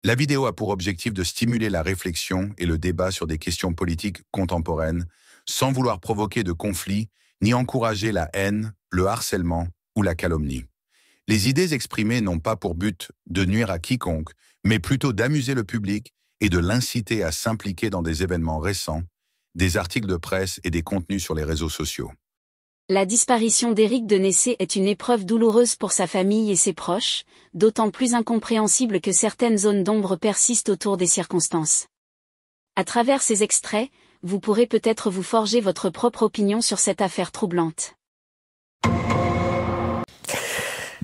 La vidéo a pour objectif de stimuler la réflexion et le débat sur des questions politiques contemporaines, sans vouloir provoquer de conflits, ni encourager la haine, le harcèlement ou la calomnie. Les idées exprimées n'ont pas pour but de nuire à quiconque, mais plutôt d'amuser le public et de l'inciter à s'impliquer dans des événements récents, des articles de presse et des contenus sur les réseaux sociaux. La disparition d'Éric de Nessé est une épreuve douloureuse pour sa famille et ses proches, d'autant plus incompréhensible que certaines zones d'ombre persistent autour des circonstances. À travers ces extraits, vous pourrez peut-être vous forger votre propre opinion sur cette affaire troublante.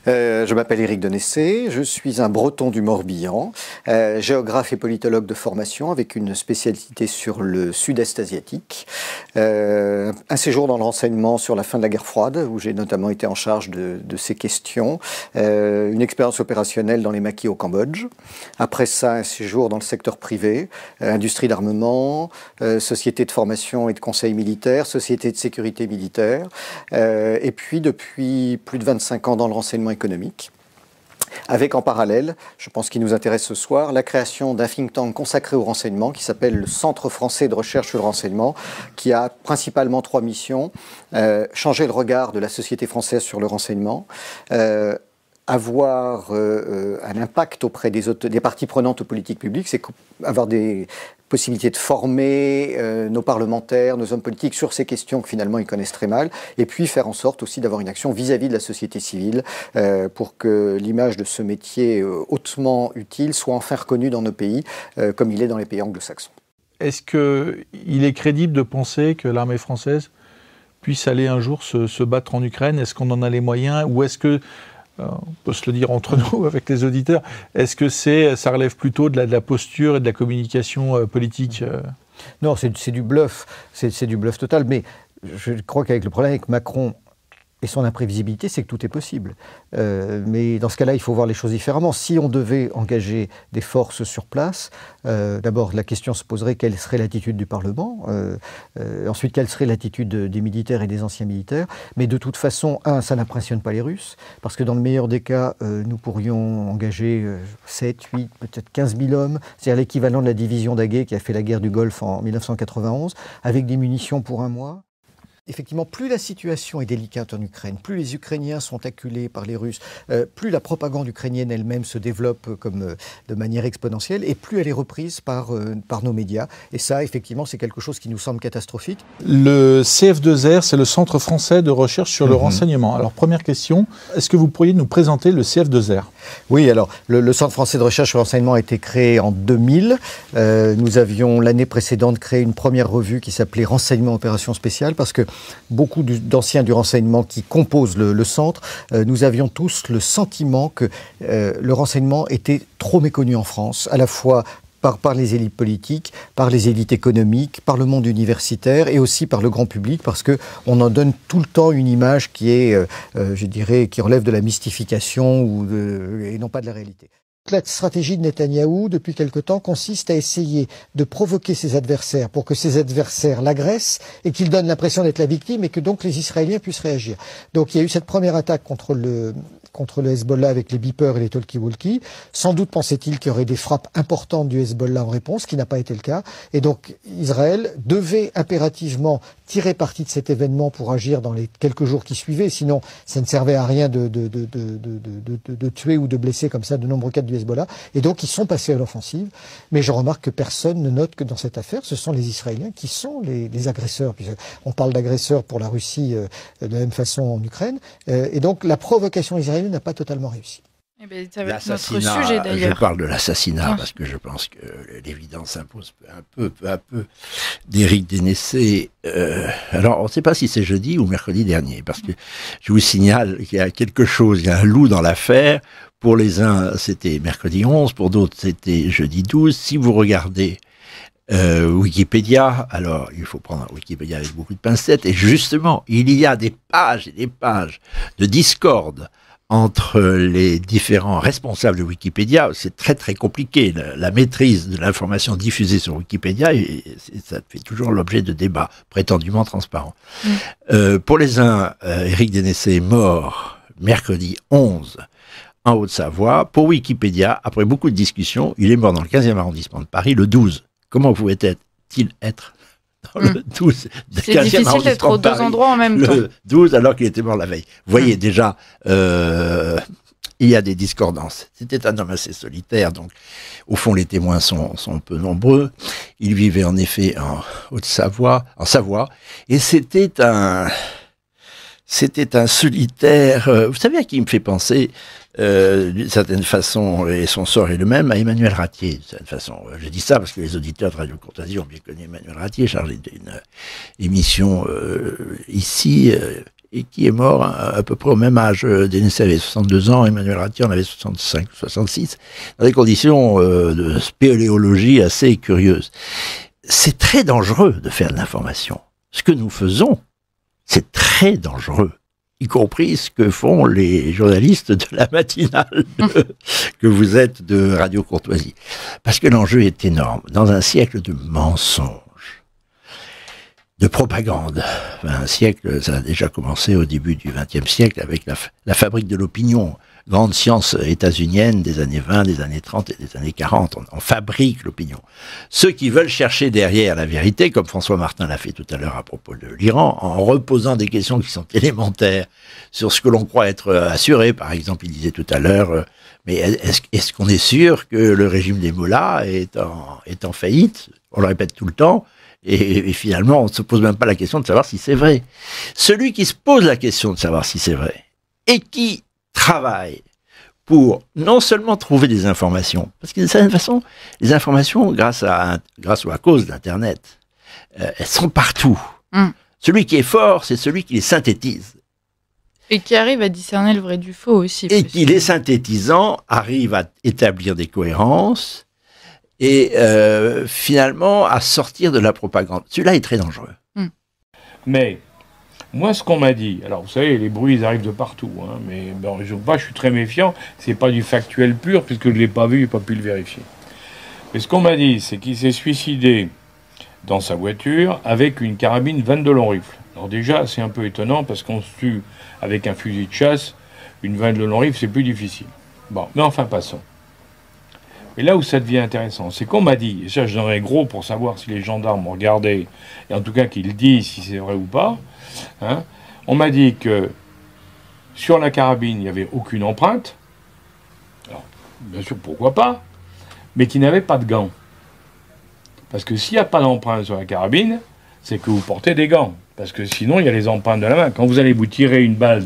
Je m'appelle Éric de Nessé, je suis un Breton du Morbihan, géographe et politologue de formation avec une spécialité sur le sud-est asiatique. Un séjour dans le renseignement sur la fin de la guerre froide, où j'ai notamment été en charge de ces questions. Une expérience opérationnelle dans les maquis au Cambodge. Après ça, un séjour dans le secteur privé, industrie d'armement, société de formation et de conseil militaire, société de sécurité militaire. Et puis, depuis plus de 25 ans dans le renseignement économique, avec en parallèle, je pense qu'il nous intéresse ce soir, la création d'un think tank consacré au renseignement qui s'appelle le Centre français de recherche sur le renseignement, qui a principalement 3 missions. Changer le regard de la société française sur le renseignement, avoir un impact auprès des parties prenantes aux politiques publiques, c'est avoir des possibilités de former nos parlementaires, nos hommes politiques sur ces questions que finalement ils connaissent très mal, et puis faire en sorte aussi d'avoir une action vis-à-vis de la société civile pour que l'image de ce métier hautement utile soit enfin reconnue dans nos pays, comme il est dans les pays anglo-saxons. Est-ce qu'il est crédible de penser que l'armée française puisse aller un jour se battre en Ukraine? Est-ce qu'on en a les moyens? Ou est-ce que, on peut se le dire entre nous avec les auditeurs, est-ce que ça relève plutôt de la posture et de la communication politique? Non, c'est du bluff, c'est du bluff total, mais je crois qu'avec le problème avec Macron et son imprévisibilité, c'est que tout est possible. Mais dans ce cas-là, il faut voir les choses différemment. Si on devait engager des forces sur place, d'abord la question se poserait quelle serait l'attitude du Parlement, ensuite quelle serait l'attitude des militaires et des anciens militaires. Mais de toute façon, ça n'impressionne pas les Russes, parce que dans le meilleur des cas, nous pourrions engager 7, 8, peut-être 15 000 hommes, c'est-à-dire l'équivalent de la division d'Aguet qui a fait la guerre du Golfe en 1991, avec des munitions pour 1 mois. Effectivement, plus la situation est délicate en Ukraine, plus les Ukrainiens sont acculés par les Russes, plus la propagande ukrainienne elle-même se développe de manière exponentielle, et plus elle est reprise par nos médias. Et ça, effectivement, c'est quelque chose qui nous semble catastrophique. Le CF2R, c'est le Centre français de recherche sur le renseignement. Alors, première question, est-ce que vous pourriez nous présenter le CF2R? Oui, alors, le Centre français de recherche sur le renseignement a été créé en 2000. Nous avions, l'année précédente, créé une première revue qui s'appelait Renseignement Opérations Spéciales, parce que beaucoup d'anciens du renseignement qui composent le centre, nous avions tous le sentiment que le renseignement était trop méconnu en France, à la fois par les élites politiques, par les élites économiques, par le monde universitaire et aussi par le grand public, parce qu'on en donne tout le temps une image qui est, je dirais, qui relève de la mystification et non pas de la réalité. La stratégie de Netanyahou, depuis quelque temps, consiste à essayer de provoquer ses adversaires pour que ses adversaires l'agressent et qu'ils donnent l'impression d'être la victime et que donc les Israéliens puissent réagir. Donc il y a eu cette première attaque contre le Hezbollah avec les beepers et les talkie-walkie. Sans doute pensait-il qu'il y aurait des frappes importantes du Hezbollah en réponse, ce qui n'a pas été le cas. Et donc Israël devait impérativement tirer parti de cet événement pour agir dans les quelques jours qui suivaient. Sinon, ça ne servait à rien de tuer ou de blesser comme ça de nombreux cadres du Hezbollah. Et donc, ils sont passés à l'offensive. Mais je remarque que personne ne note que dans cette affaire, ce sont les Israéliens qui sont les agresseurs. On parle d'agresseurs pour la Russie de la même façon en Ukraine. Et donc, la provocation israélienne n'a pas totalement réussi. Eh bien, ça va être notre sujet d'ailleurs. Je parle de l'assassinat parce que je pense que l'évidence s'impose peu à peu d'Éric de Nessé. Alors, on ne sait pas si c'est jeudi ou mercredi dernier, parce que je vous signale qu'il y a quelque chose, il y a un loup dans l'affaire. Pour les uns, c'était mercredi 11, pour d'autres, c'était jeudi 12. Si vous regardez Wikipédia, alors il faut prendre Wikipédia avec beaucoup de pincettes, et justement, il y a des pages et des pages de discorde entre les différents responsables de Wikipédia. C'est très très compliqué, la maîtrise de l'information diffusée sur Wikipédia, et ça fait toujours l'objet de débats prétendument transparents. Pour les uns, Éric de Nessé est mort mercredi 11 en Haute-Savoie. Pour Wikipédia, après beaucoup de discussions, il est mort dans le 15e arrondissement de Paris, le 12. Comment pouvait-il être dans le 12 C'est difficile d'être aux deux endroits en même temps. Le 12 alors qu'il était mort la veille. Vous voyez déjà, il y a des discordances. C'était un homme assez solitaire, donc au fond les témoins sont peu nombreux. Il vivait en effet en Haute-Savoie, en Savoie, et c'était un solitaire. Vous savez à qui il me fait penser d'une certaine façon, et son sort est le même, à Emmanuel Ratier, d'une certaine façon. Je dis ça parce que les auditeurs de Radio Courtoisie ont bien connu Emmanuel Ratier, chargé d'une émission ici, et qui est mort à peu près au même âge. Dénessé avait 62 ans, Emmanuel Ratier en avait 65 ou 66, dans des conditions de spéléologie assez curieuses. C'est très dangereux de faire de l'information. Ce que nous faisons, c'est très dangereux, y compris ce que font les journalistes de la matinale que vous êtes de Radio Courtoisie. Parce que l'enjeu est énorme. Dans un siècle de mensonges, de propagande, un siècle, ça a déjà commencé au début du XXe siècle avec la fabrique de l'opinion, grande science états-unienne des années 20, des années 30 et des années 40. On fabrique l'opinion. Ceux qui veulent chercher derrière la vérité, comme François Martin l'a fait tout à l'heure à propos de l'Iran, en reposant des questions qui sont élémentaires sur ce que l'on croit être assuré. Par exemple, il disait tout à l'heure, mais est-ce qu'on est sûr que le régime des mollahs est en faillite? On le répète tout le temps. Et finalement, on ne se pose même pas la question de savoir si c'est vrai. Celui qui se pose la question de savoir si c'est vrai et qui travaille pour non seulement trouver des informations, parce que de certaine façon, les informations, grâce ou à cause d'Internet, elles sont partout. Celui qui est fort, c'est celui qui les synthétise. Et qui arrive à discerner le vrai du faux aussi. Et qui, les synthétisant, arrive à établir des cohérences et finalement à sortir de la propagande. Celui-là est très dangereux. Mais moi, ce qu'on m'a dit, alors vous savez, les bruits ils arrivent de partout, hein, mais bon, je suis très méfiant, c'est pas du factuel pur, puisque je ne l'ai pas vu, je n'ai pas pu le vérifier. Mais ce qu'on m'a dit, c'est qu'il s'est suicidé dans sa voiture avec une carabine 22 long rifle. Alors déjà, c'est un peu étonnant, parce qu'on se tue avec un fusil de chasse, une 22 long rifle, c'est plus difficile. Bon, mais enfin, passons. Et là où ça devient intéressant, c'est qu'on m'a dit, et ça je donnerais gros pour savoir si les gendarmes ont regardé, et en tout cas qu'ils disent si c'est vrai ou pas, hein, on m'a dit que sur la carabine, il n'y avait aucune empreinte. Alors, bien sûr, pourquoi pas, mais qu'il n'avait pas de gants. Parce que s'il n'y a pas d'empreinte sur la carabine, c'est que vous portez des gants. Parce que sinon, il y a les empreintes de la main. Quand vous allez vous tirer une balle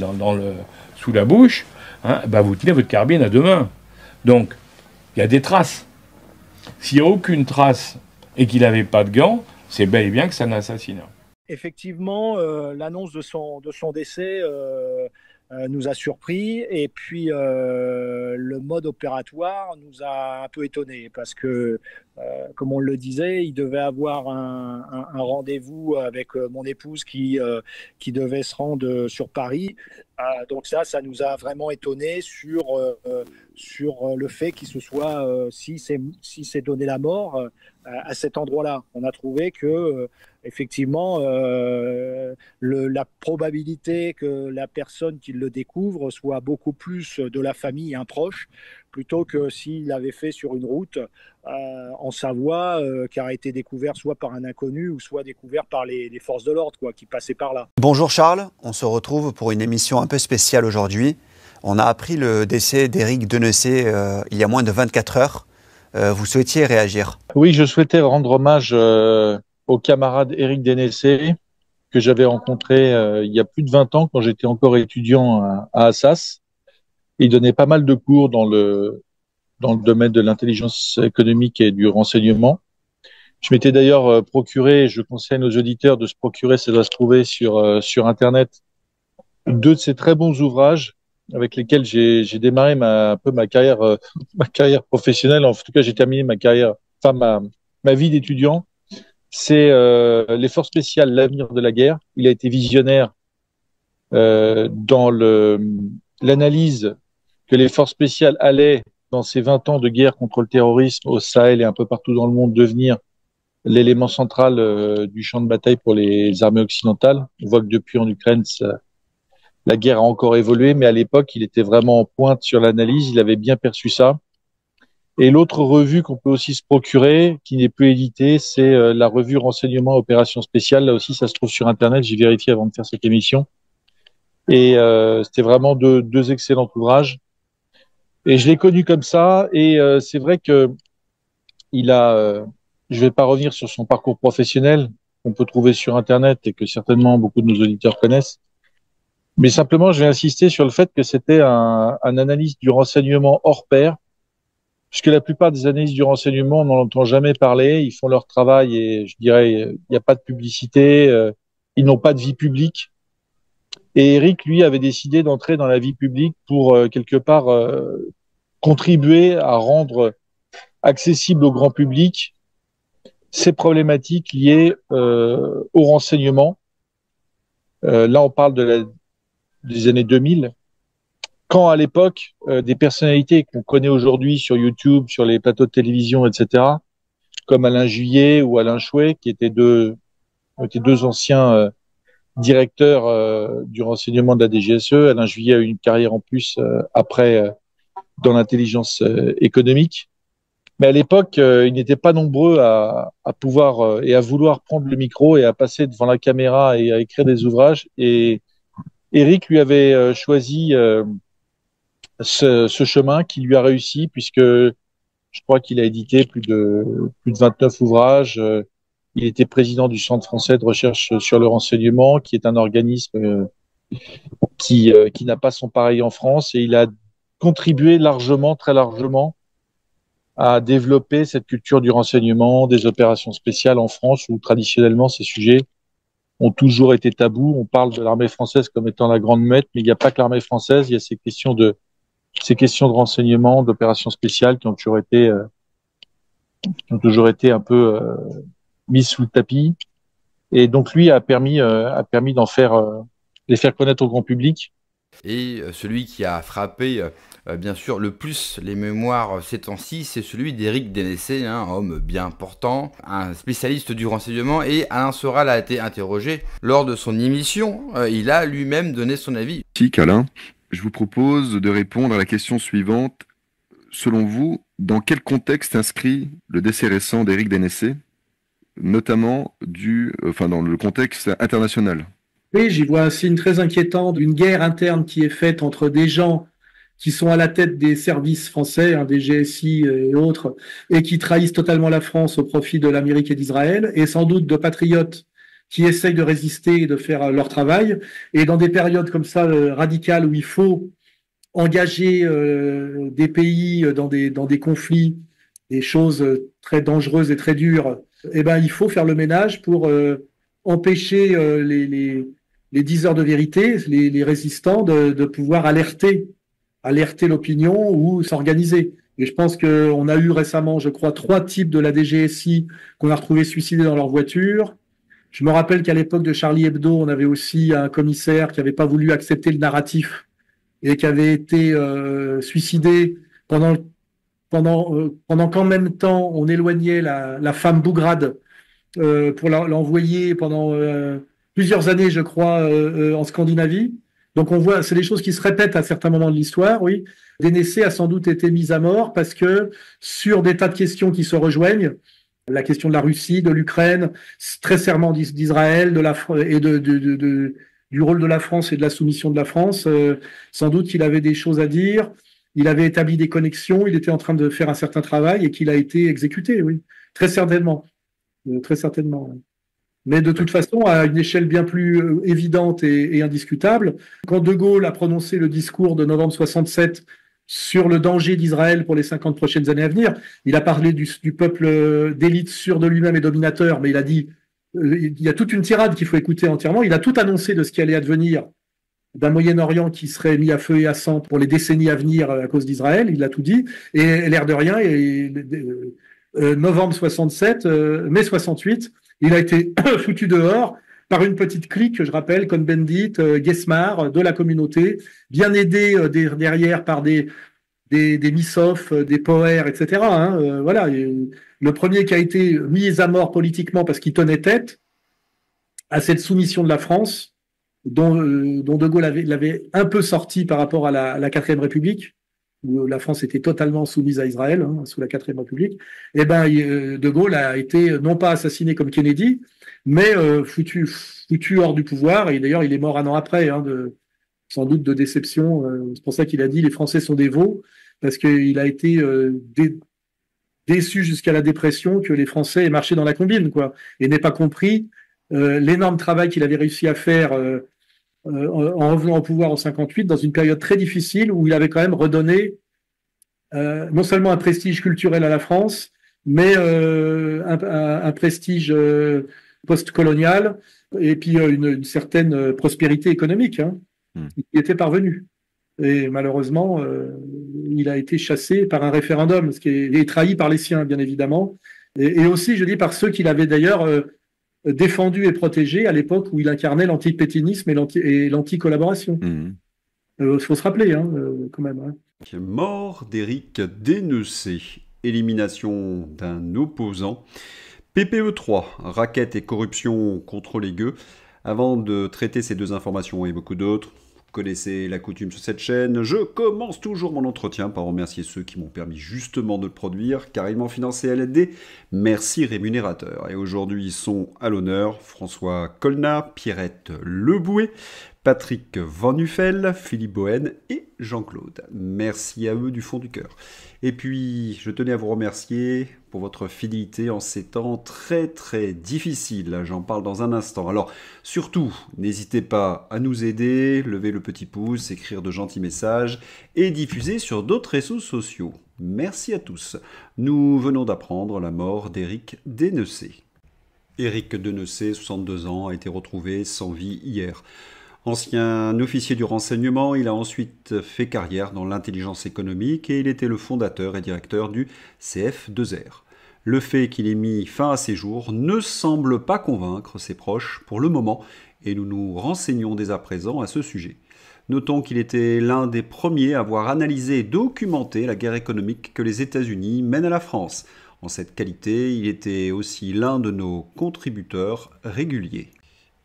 sous la bouche, hein, bah vous tenez votre carabine à deux mains. Donc, il y a des traces. S'il n'y a aucune trace et qu'il n'avait pas de gants, c'est bel et bien que c'est un assassinat. Effectivement, l'annonce de son décès nous a surpris, et puis le mode opératoire nous a un peu étonnés, parce que, comme on le disait, il devait avoir un rendez-vous avec mon épouse qui devait se rendre sur Paris. Donc ça nous a vraiment étonnés sur le fait qu'il se soit, si c'est donné la mort à cet endroit-là. On a trouvé que effectivement, la probabilité que la personne qui le découvre soit beaucoup plus de la famille, un proche, plutôt que s'il l'avait fait sur une route en Savoie, qui a été découvert soit par un inconnu ou soit découvert par les forces de l'ordre, qui passaient par là. Bonjour Charles, on se retrouve pour une émission un peu spéciale aujourd'hui. On a appris le décès d'Éric Denessé il y a moins de 24 heures. Vous souhaitiez réagir? Oui, je souhaitais rendre hommage au camarade Éric Denessé, que j'avais rencontré il y a plus de 20 ans quand j'étais encore étudiant à Assas. Il donnait pas mal de cours dans le domaine de l'intelligence économique et du renseignement. Je m'étais d'ailleurs procuré, je conseille à nos auditeurs de se procurer, ça doit se trouver sur Internet, 2 de ces très bons ouvrages avec lesquels j'ai démarré ma carrière professionnelle. En tout cas, j'ai terminé ma vie d'étudiant. C'est les forces spéciales, l'avenir de la guerre. Il a été visionnaire dans l'analyse que les forces spéciales allaient, dans ces 20 ans de guerre contre le terrorisme au Sahel et un peu partout dans le monde, devenir l'élément central du champ de bataille pour les armées occidentales. On voit que depuis en Ukraine, La guerre a encore évolué, mais à l'époque, il était vraiment en pointe sur l'analyse. Il avait bien perçu ça. Et l'autre revue qu'on peut aussi se procurer, qui n'est plus éditée, c'est la revue Renseignement Opérations Spéciales. Là aussi, ça se trouve sur Internet. J'ai vérifié avant de faire cette émission. Et c'était vraiment deux excellents ouvrages. Et je l'ai connu comme ça. Et c'est vrai que il a. Je vais pas revenir sur son parcours professionnel qu'on peut trouver sur Internet et que certainement beaucoup de nos auditeurs connaissent. Mais simplement, je vais insister sur le fait que c'était un analyste du renseignement hors pair, puisque la plupart des analystes du renseignement, on n'en entend jamais parler. Ils font leur travail et je dirais, il n'y a pas de publicité, ils n'ont pas de vie publique. Et Eric, lui, avait décidé d'entrer dans la vie publique pour quelque part contribuer à rendre accessible au grand public ces problématiques liées au renseignement. Là, on parle des années 2000. Quand à l'époque, des personnalités qu'on connaît aujourd'hui sur YouTube, sur les plateaux de télévision, etc., comme Alain Juillet ou Alain Chouet, qui étaient deux anciens directeurs du renseignement de la DGSE. Alain Juillet a eu une carrière en plus après dans l'intelligence économique. Mais à l'époque, ils n'étaient pas nombreux à pouvoir et à vouloir prendre le micro et à passer devant la caméra et à écrire des ouvrages. Et Eric lui avait choisi ce chemin qui lui a réussi, puisque je crois qu'il a édité plus de 29 ouvrages. Il était président du Centre français de recherche sur le renseignement, qui est un organisme qui n'a pas son pareil en France, et il a contribué largement, très largement, à développer cette culture du renseignement, des opérations spéciales en France, où traditionnellement ces sujets ont toujours été tabous. On parle de l'armée française comme étant la grande muette, mais il n'y a pas que l'armée française, il y a ces questions de renseignement, d'opérations spéciales qui ont toujours été un peu mises sous le tapis. Et donc lui a permis d'en faire, les faire connaître au grand public. Et celui qui a frappé, bien sûr, le plus les mémoires ces temps-ci, c'est celui d'Éric Dénessé, un homme bien portant, un spécialiste du renseignement. Et Alain Soral a été interrogé lors de son émission. Il a lui-même donné son avis. Alain, je vous propose de répondre à la question suivante. Selon vous, dans quel contexte inscrit le décès récent d'Éric Dénessé, notamment dans le contexte international? Oui, j'y vois un signe très inquiétant d'une guerre interne qui est faite entre des gens qui sont à la tête des services français, des GSI et autres, et qui trahissent totalement la France au profit de l'Amérique et d'Israël, et sans doute de patriotes qui essayent de résister et de faire leur travail. Et dans des périodes comme ça radicales où il faut engager des pays dans des conflits, des choses très dangereuses et très dures, il faut faire le ménage pour empêcher les diseurs de vérité, les résistants, de pouvoir alerter l'opinion ou s'organiser. Et je pense qu'on a eu récemment, je crois, 3 types de la DGSI qu'on a retrouvés suicidés dans leur voiture. Je me rappelle qu'à l'époque de Charlie Hebdo, on avait aussi un commissaire qui n'avait pas voulu accepter le narratif et qui avait été suicidé pendant qu'en même temps, on éloignait la femme Bougrade pour l'envoyer pendant plusieurs années, je crois, en Scandinavie. Donc on voit, c'est des choses qui se répètent à certains moments de l'histoire, oui. Dénessé a sans doute été mis à mort parce que sur des tas de questions qui se rejoignent, la question de la Russie, de l'Ukraine, très serment d'Israël, et du rôle de la France et de la soumission de la France, sans doute qu'il avait des choses à dire, il avait établi des connexions, il était en train de faire un certain travail et qu'il a été exécuté, oui, très certainement. Très certainement. Mais de toute façon, à une échelle bien plus évidente et indiscutable, quand De Gaulle a prononcé le discours de novembre 67 sur le danger d'Israël pour les 50 prochaines années à venir, il a parlé du peuple d'élite sûr de lui-même et dominateur, mais il a dit, il y a toute une tirade qu'il faut écouter entièrement, il a tout annoncé de ce qui allait advenir d'un Moyen-Orient qui serait mis à feu et à sang pour les décennies à venir à cause d'Israël, il a tout dit, et l'air de rien, novembre 67, mai 68, il a été foutu dehors par une petite clique, je rappelle, Cohn-Bendit, Guesmar, de la communauté, bien aidé derrière par des Missoff, des Poher, etc. Voilà, le premier qui a été mis à mort politiquement parce qu'il tenait tête à cette soumission de la France dont De Gaulle l'avait un peu sorti par rapport à la Quatrième République, où la France était totalement soumise à Israël, sous la Quatrième République, et ben De Gaulle a été non pas assassiné comme Kennedy, mais foutu hors du pouvoir. Et d'ailleurs, il est mort un an après, sans doute de déception. C'est pour ça qu'il a dit les Français sont des veaux, parce qu'il a été déçu jusqu'à la dépression que les Français aient marché dans la combine, quoi, et n'aient pas compris l'énorme travail qu'il avait réussi à faire en revenant au pouvoir en 58, dans une période très difficile où il avait quand même redonné non seulement un prestige culturel à la France, mais un prestige post-colonial et puis une certaine prospérité économique. Il y était parvenu. Et malheureusement, il a été chassé par un référendum, ce qui est trahi par les siens, bien évidemment. Et aussi, je dis, par ceux qu'il avait d'ailleurs défendu et protégé à l'époque où il incarnait l'anti-pétinisme et l'anti-collaboration. Il faut se rappeler, quand même. Mort d'Éric Dénecé, élimination d'un opposant. PPE3, raquette et corruption contre les gueux. Avant de traiter ces deux informations et beaucoup d'autres, vous connaissez la coutume sur cette chaîne, je commence toujours mon entretien par remercier ceux qui m'ont permis justement de le produire, car ils m'ont financé à l'aide des merci rémunérateurs. Et aujourd'hui sont à l'honneur François Colna, Pierrette Leboué, Patrick Van Nuffel, Philippe Bohen et Jean-Claude. Merci à eux du fond du cœur. Et puis, je tenais à vous remercier pour votre fidélité en ces temps très très difficiles. J'en parle dans un instant. Alors, surtout, n'hésitez pas à nous aider, lever le petit pouce, écrire de gentils messages et diffuser sur d'autres réseaux sociaux. Merci à tous. Nous venons d'apprendre la mort d'Éric Dénecé. Éric Dénecé, 62 ans, a été retrouvé sans vie hier. Ancien officier du renseignement, il a ensuite fait carrière dans l'intelligence économique et il était le fondateur et directeur du CF2R. Le fait qu'il ait mis fin à ses jours ne semble pas convaincre ses proches pour le moment et nous nous renseignons dès à présent à ce sujet. Notons qu'il était l'un des premiers à avoir analysé et documenté la guerre économique que les États-Unis mènent à la France. En cette qualité, il était aussi l'un de nos contributeurs réguliers.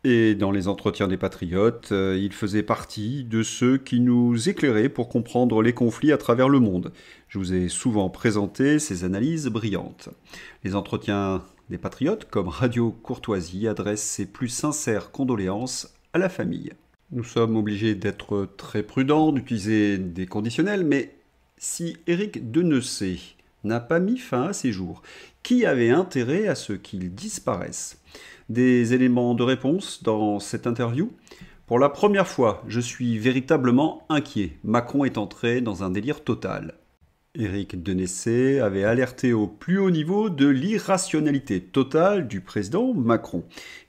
Et dans les entretiens des Patriotes, il faisait partie de ceux qui nous éclairaient pour comprendre les conflits à travers le monde. Je vous ai souvent présenté ces analyses brillantes. Les entretiens des Patriotes, comme Radio Courtoisie, adressent ses plus sincères condoléances à la famille. Nous sommes obligés d'être très prudents, d'utiliser des conditionnels, mais si Éric Dénecé n'a pas mis fin à ses jours, qui avait intérêt à ce qu'il disparaisse ? Des éléments de réponse dans cette interview. Pour la première fois, je suis véritablement inquiet. Macron est entré dans un délire total. Éric Dénecé avait alerté au plus haut niveau de l'irrationalité totale du président Macron.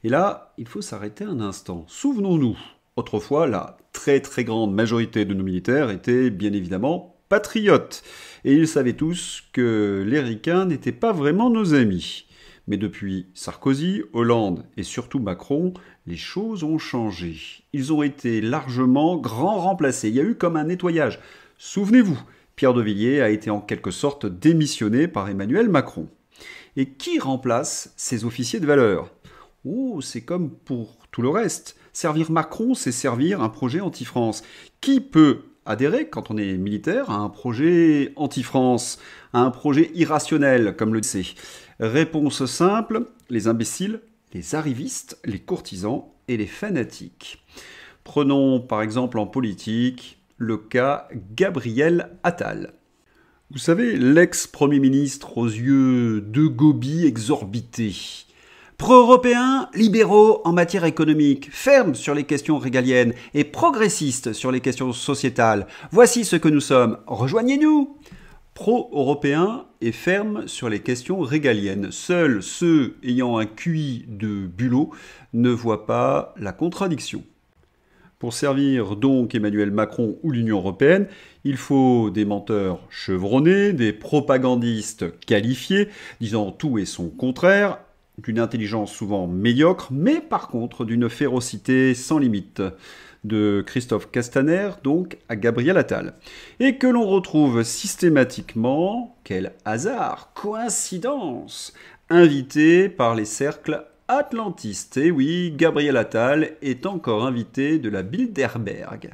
Et là, il faut s'arrêter un instant. Souvenons-nous, autrefois, la très très grande majorité de nos militaires étaient bien évidemment patriotes. Et ils savaient tous que les ricains n'étaient pas vraiment nos amis. Mais depuis Sarkozy, Hollande et surtout Macron, les choses ont changé. Ils ont été largement grand remplacés. Il y a eu comme un nettoyage. Souvenez-vous, Pierre de Villiers a été en quelque sorte démissionné par Emmanuel Macron. Et qui remplace ces officiers de valeur ? Oh, c'est comme pour tout le reste. Servir Macron, c'est servir un projet anti-France. Qui peut adhérer, quand on est militaire, à un projet anti-France, à un projet irrationnel, comme le sait ? Réponse simple, les imbéciles, les arrivistes, les courtisans et les fanatiques. Prenons par exemple en politique le cas Gabriel Attal. Vous savez, l'ex-premier ministre aux yeux de gobies exorbités. Pro-européens, libéraux en matière économique, fermes sur les questions régaliennes et progressistes sur les questions sociétales. Voici ce que nous sommes. Rejoignez-nous! Pro-européens et fermes sur les questions régaliennes. Seuls ceux ayant un QI de bulot ne voient pas la contradiction. Pour servir donc Emmanuel Macron ou l'Union européenne, il faut des menteurs chevronnés, des propagandistes qualifiés, disant tout et son contraire, d'une intelligence souvent médiocre, mais par contre d'une férocité sans limite. De Christophe Castaner, donc, à Gabriel Attal. Et que l'on retrouve systématiquement, quel hasard, coïncidence, invité par les cercles atlantiste. Et oui, Gabriel Attal est encore invité de la Bilderberg.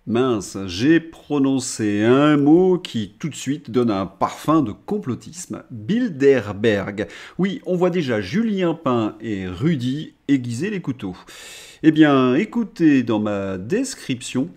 Mince, j'ai prononcé un mot qui tout de suite donne un parfum de complotisme. Bilderberg. Oui, on voit déjà Julien Pain et Rudy aiguiser les couteaux. Eh bien, écoutez dans ma description,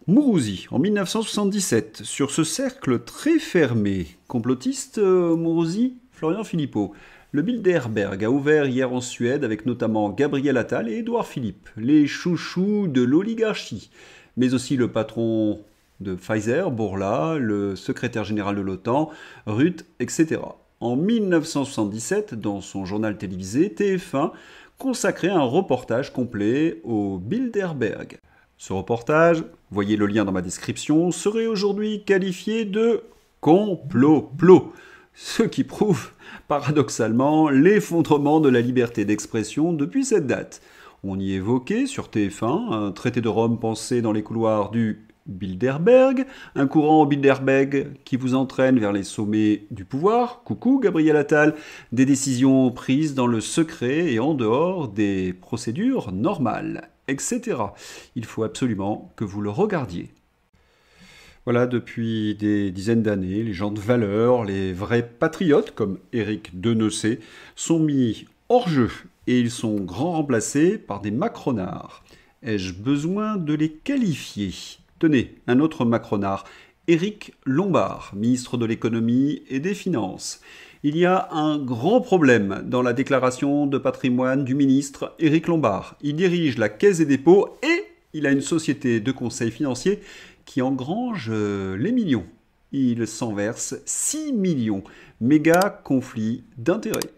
Mourouzi, en 1977, sur ce cercle très fermé. Complotiste, Mourouzi, Florian Philippot. Le Bilderberg a ouvert hier en Suède avec notamment Gabriel Attal et Édouard Philippe, les chouchous de l'oligarchie, mais aussi le patron de Pfizer, Bourla, le secrétaire général de l'OTAN, Rutte, etc. En 1977, dans son journal télévisé, TF1 consacrait un reportage complet au Bilderberg. Ce reportage, voyez le lien dans ma description, serait aujourd'hui qualifié de complot, ce qui prouve paradoxalement l'effondrement de la liberté d'expression depuis cette date. On y évoquait sur TF1 un traité de Rome pensé dans les couloirs du Bilderberg, un courant au Bilderberg qui vous entraîne vers les sommets du pouvoir, coucou Gabriel Attal, des décisions prises dans le secret et en dehors des procédures normales, etc. Il faut absolument que vous le regardiez. Voilà, depuis des dizaines d'années, les gens de valeur, les vrais patriotes comme Éric Denessé, sont mis hors jeu et ils sont grands remplacés par des macronards. Ai-je besoin de les qualifier ? Tenez, un autre macronard, Éric Lombard, ministre de l'économie et des finances. Il y a un grand problème dans la déclaration de patrimoine du ministre Éric Lombard. Il dirige la Caisse des dépôts et il a une société de conseil financier qui engrange les millions. Il s'en verse 6 millions. Méga conflit d'intérêts.